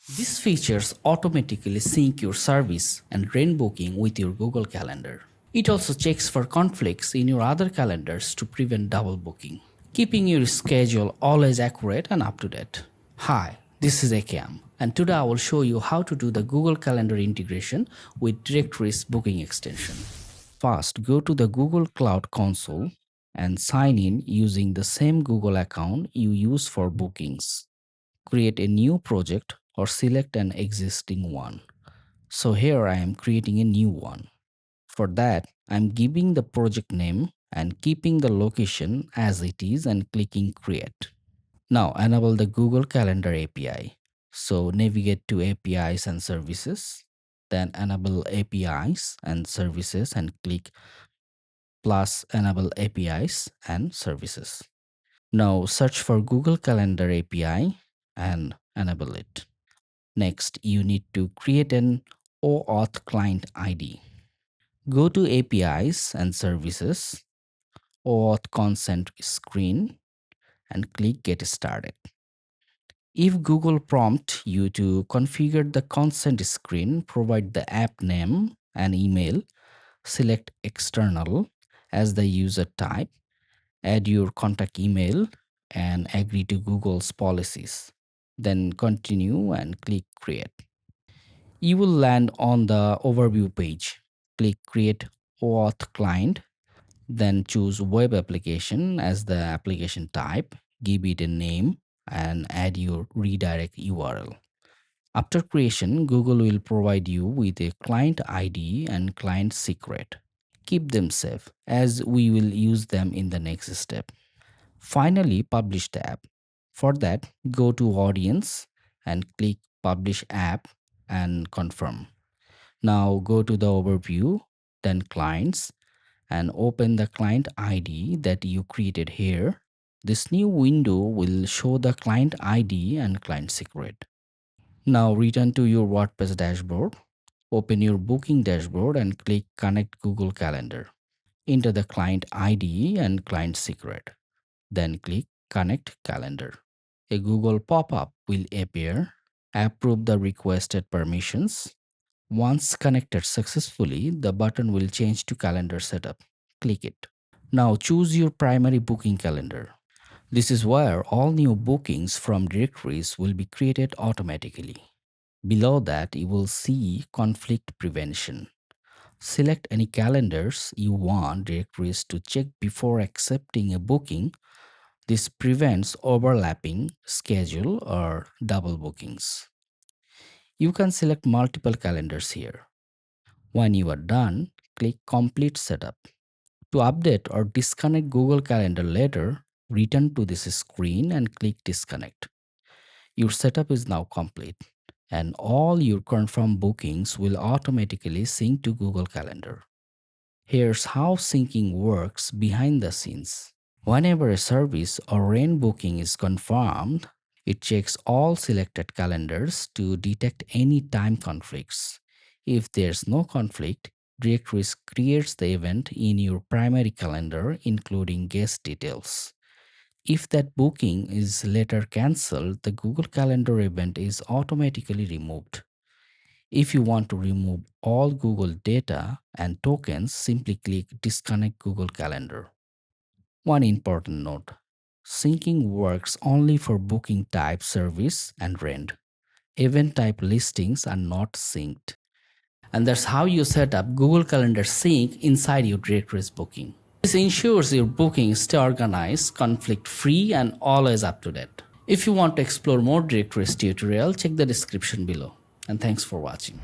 These features automatically sync your service and rent booking with your Google Calendar. It also checks for conflicts in your other calendars to prevent double booking, keeping your schedule always accurate and up to date. Hi, this is Akam, and today I will show you how to do the Google Calendar integration with Directorist Booking Extension. First, go to the Google Cloud Console and sign in using the same Google account you use for bookings. Create a new project or select an existing one. So here I am creating a new one. For that, I'm giving the project name and keeping the location as it is and clicking create. Now enable the Google Calendar API. So navigate to APIs and services, then enable APIs and services and click plus enable APIs and services. Now search for Google Calendar API and enable it. Next, you need to create an OAuth client ID. Go to APIs and services, OAuth consent screen, and click Get Started. If Google prompts you to configure the consent screen, provide the app name and email, select external as the user type, add your contact email, and agree to Google's policies. Then continue and click Create. You will land on the overview page. Click Create OAuth Client, then choose Web Application as the application type, give it a name, and add your redirect URL. After creation, Google will provide you with a client ID and client secret. Keep them safe as we will use them in the next step. Finally, publish the app. For that, go to Audience and click Publish App and confirm. Now go to the overview, then Clients, and open the client ID that you created here. This new window will show the client ID and client secret. Now return to your WordPress dashboard. Open your booking dashboard and click Connect Google Calendar. Enter the client ID and client secret. Then click Connect Calendar. A Google pop-up will appear. Approve the requested permissions. Once connected successfully, the button will change to Calendar Setup. Click it. Now choose your primary booking calendar. This is where all new bookings from directories will be created automatically. Below that, you will see Conflict Prevention. Select any calendars you want directories to check before accepting a booking. This prevents overlapping schedule or double bookings. You can select multiple calendars here. When you are done, click Complete Setup. To update or disconnect Google Calendar later, return to this screen and click Disconnect. Your setup is now complete, and all your confirmed bookings will automatically sync to Google Calendar. Here's how syncing works behind the scenes. Whenever a service or rent booking is confirmed, it checks all selected calendars to detect any time conflicts. If there's no conflict, Directorist creates the event in your primary calendar, including guest details. If that booking is later cancelled, the Google Calendar event is automatically removed. If you want to remove all Google data and tokens, simply click Disconnect Google Calendar. One important note: syncing works only for booking type, service, and rent. Event type listings are not synced. And that's how you set up Google Calendar Sync inside your Directorist booking. This ensures your bookings stay organized, conflict-free, and always up to date. If you want to explore more Directorist tutorial, check the description below. And thanks for watching.